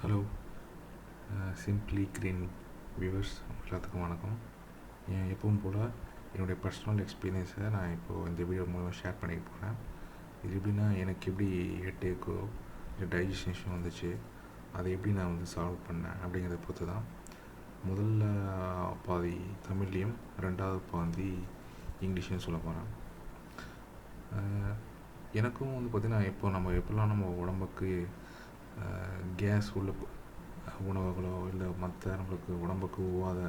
Hello simply green viewers எல்லாத்துக்கும் வணக்கம். எப்பவும் போல் என்னுடைய பர்சனல் எக்ஸ்பீரியன்ஸை நான் இப்போது இந்த வீடியோ மூலமாக ஷேர் பண்ணிக்க போகிறேன். இது எப்படின்னா, எனக்கு எப்படி ஹெட்டேக்கோ இல்லை டைஜஷன் இஷ்யூ வந்துச்சு, அதை எப்படி நான் சால்வ் பண்ணேன் அப்படிங்கிறத பொறுத்து தான். முதல்ல பாதி தமிழ்லேயும் ரெண்டாவது பாதி இங்கிலீஷ்லையும் சொல்ல போகிறேன். எனக்கும் பார்த்திங்கன்னா, எப்போல்லாம் நம்ம உடம்புக்கு கேஸ் உள்ள உணவுகளோ இல்லை மற்ற நம்மளுக்கு உடம்புக்கு ஒவ்வாத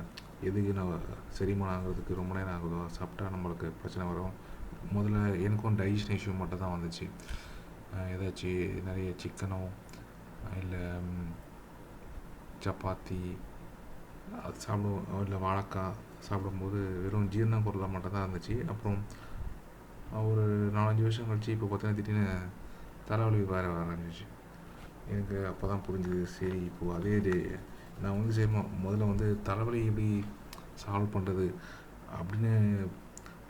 எதுக்கு நம்ம செரிமானம் ஆகிறதுக்கு ரொம்ப நேரம் ஆகுதோ சாப்பிட்டா நம்மளுக்கு பிரச்சனை வரும். முதல்ல எனக்கும் டைஜஷன் இஷ்யூ மட்டும் தான் வந்துச்சு. ஏதாச்சும் நிறைய சிக்கனோ இல்லை சப்பாத்தி அது சாப்பிடுவோம், இல்லை வாழைக்காய் சாப்பிடும்போது வெறும் ஜீரண பொருளாக மட்டும் தான் இருந்துச்சு. அப்புறம் ஒரு 4-5 வருஷம் கழிச்சு இப்போ பார்த்தீங்கன்னா திடீர்னு தலைவலி வர ஆரம்பிச்சிச்சு. எனக்கு அப்போ தான் புரிஞ்சுது, சரி இப்போது அதே நான் சரி முதல்ல தலைவலி எப்படி சால்வ் பண்ணுறது அப்படின்னு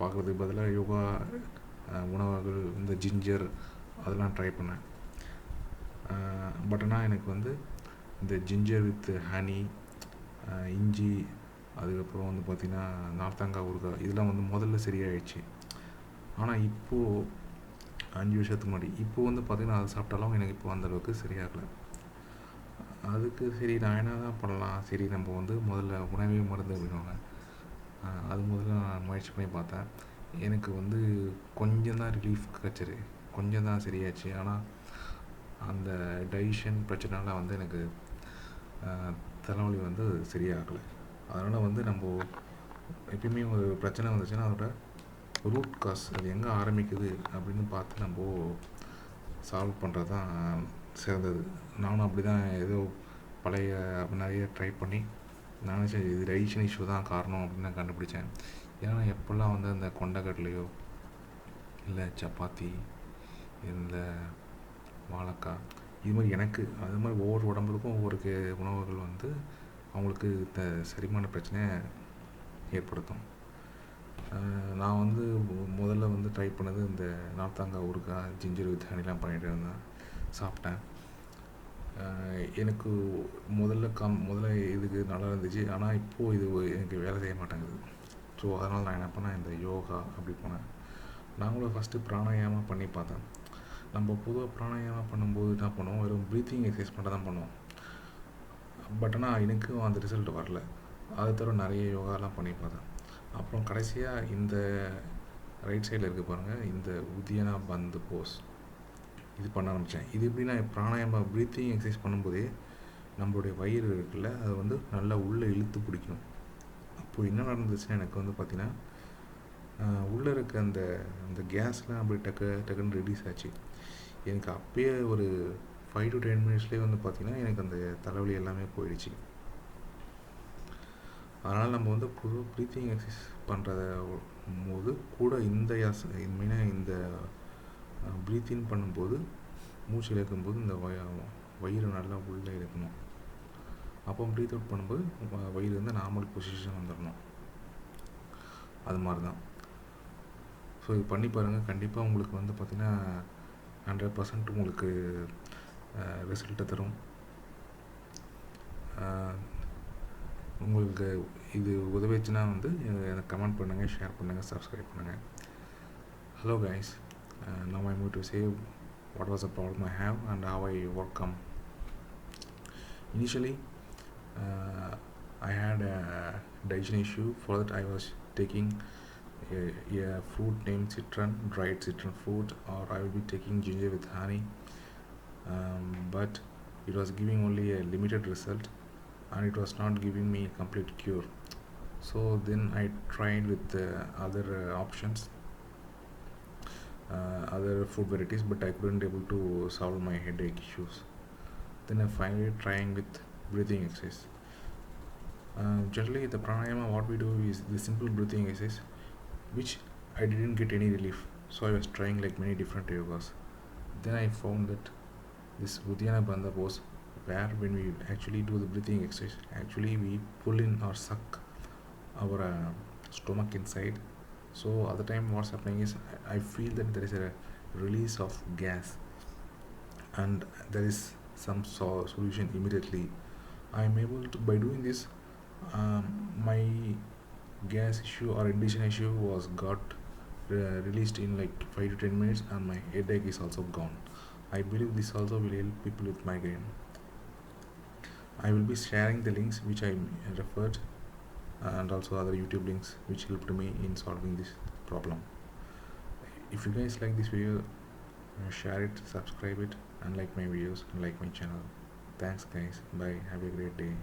பார்க்குறதுக்கு பதிலாக யோகா, உணவுகள், இந்த ஜிஞ்சர் அதெல்லாம் ட்ரை பண்ணேன். பட் ஆனால் எனக்கு இந்த ஜிஞ்சர் வித் ஹனி, இஞ்சி, அதுக்கப்புறம் பார்த்திங்கன்னா நார்த்தங்காய் ஊறுகாய் இதெல்லாம் முதல்ல சரியாயிடுச்சு. ஆனால் இப்போது 5 வருஷத்துக்கு முன்னாடி இப்போது பார்த்திங்கன்னா அதை சாப்பிட்டாலும் எனக்கு இப்போ அந்தளவுக்கு சரியாகலை. அதுக்கு சரி நான் என்ன தான் பண்ணலாம், சரி நம்ம முதல்ல உணவே மருந்து அப்படின்வாங்க, அது முதல்ல நான் முயற்சி பண்ணி பார்த்தேன். எனக்கு கொஞ்சம் தான் ரிலீஃப் கிடச்சிது, கொஞ்சம் தான் சரியாச்சு. ஆனால் அந்த டைஜஷன் பிரச்சனைலாம் எனக்கு தலைவலி சரியாகலை. அதனால் நம்ம எப்பயுமே ஒரு பிரச்சனை வந்துச்சுன்னா அதோட ரூட் காஸ் அது எங்கே ஆரம்பிக்குது அப்படின்னு பார்த்து நம்ம சால்வ் பண்ணுறது தான் சிறந்தது. நானும் அப்படி தான் ஏதோ பழைய நிறைய ட்ரை பண்ணி நானும் சரி இது டைஜஷன் இஷ்யூ தான் காரணம் அப்படின்னு நான் கண்டுபிடிச்சேன். ஏன்னா எப்போல்லாம் அந்த கொண்டைக்கடலையோ இல்லை சப்பாத்தி இந்த வாழைக்காய் இது மாதிரி எனக்கு அது மாதிரி ஒவ்வொரு உடம்புக்கும் ஒவ்வொரு உணவுகள் அவங்களுக்கு இந்த செரிமான பிரச்சனையை ஏற்படுத்தும். நான் முதல்ல ட்ரை பண்ணது இந்த நார்த்தங்காய் ஊறுகாய், ஜிஞ்சர் வித் ஹனிலாம் பண்ணிகிட்டு இருந்தேன், சாப்பிட்டேன். எனக்கு முதல்ல இதுக்கு நல்லா இருந்துச்சு. ஆனால் இப்போது இது எனக்கு வேலை செய்ய மாட்டேங்குது. ஸோ அதனால் நான் என்ன பண்ணேன், இந்த யோகா அப்படி போனேன். நாங்களும் ஃபஸ்ட்டு பிராணாயாமம் பண்ணி பார்த்தேன். நம்ம பொதுவாக பிராணாயாமம் பண்ணும்போது என்ன பண்ணுவோம், வெறும் ப்ரீத்திங் எக்ஸசைஸ் மட்டும் தான் பண்ணுவோம். பட் ஆனால் எனக்கும் அந்த ரிசல்ட் வரல. அதை தவிர நிறைய யோகாலாம் பண்ணி பார்த்தேன். அப்புறம் கடைசியாக இந்த ரைட் சைடில் இருக்குது பாருங்கள், இந்த உதியனா பந்து போஸ் இது பண்ண ஆரம்பித்தேன். இது எப்படின்னா, பிராணாயாமம் ப்ரீத்திங் எக்ஸசைஸ் பண்ணும்போதே நம்மளுடைய வயிறு இருக்குல்ல அது நல்லா உள்ளே இழுத்து பிடிக்கும். அப்போது என்ன நடந்துச்சுன்னா எனக்கு பார்த்திங்கன்னா உள்ளே இருக்க அந்த கேஸ்லாம் அப்படி டக்குன்னு ரிலீஸ் ஆச்சு. எனக்கு அப்பயே ஒரு 5 to 10 மினிட்ஸ்லேயே பார்த்திங்கன்னா எனக்கு அந்த தலைவலி எல்லாமே போயிடுச்சு. அதனால் நம்ம புது ப்ரீத்திங் எக்ஸசைஸ் பண்ணுறத போது கூட மெயினாக இந்த ப்ரீத்திங் பண்ணும்போது மூச்சு இழுக்கும்போது இந்த வயிறு நல்லா உள்ளே இழுக்கணும். அப்போ ப்ரீத் அவுட் பண்ணும்போது வயிறு நார்மல் பொசிஷன் வந்துடணும். அது மாதிரி தான். ஸோ இது பண்ணி பாருங்கள், கண்டிப்பாக உங்களுக்கு பார்த்திங்கன்னா 100% உங்களுக்கு ரிசல்ட்டை தரும். உங்களுக்கு இது உதவிச்சுன்னா எனக்கு கமெண்ட் பண்ணுங்கள், ஷேர் பண்ணுங்கள், சப்ஸ்கிரைப் பண்ணுங்கள். Hello guys, now I'm going to say what was the problem I have and how I overcome. Initially I had a digestion issue. For that I was taking a fruit named citron, dried citron fruit, or I will be taking ginger with honey, but it was giving only a limited result and it was not giving me a complete cure. So then I tried with other options, other food varieties, but I couldn't able to solve my headache issues. Then I finally trying with breathing exercise. Generally the pranayama what we do is the simple breathing exercise which I didn't get any relief, so I was trying like many different yogas. Then I found that this Uddiyana Bandha pose, where when we actually do the breathing exercise, actually we pull in or suck our stomach inside. So at the time what's happening is I feel that there is a release of gas and there is some solution immediately. I'm able to, by doing this, my gas issue or indigestion issue was got released in like 5 to 10 minutes, and my headache is also gone. I believe this also will help people with migraine. I will be sharing the links which I referred, and also other YouTube links which helped me in solving this problem. If you guys like this video, share it, subscribe it, and like my videos and like my channel. Thanks guys. Bye. Have a great day.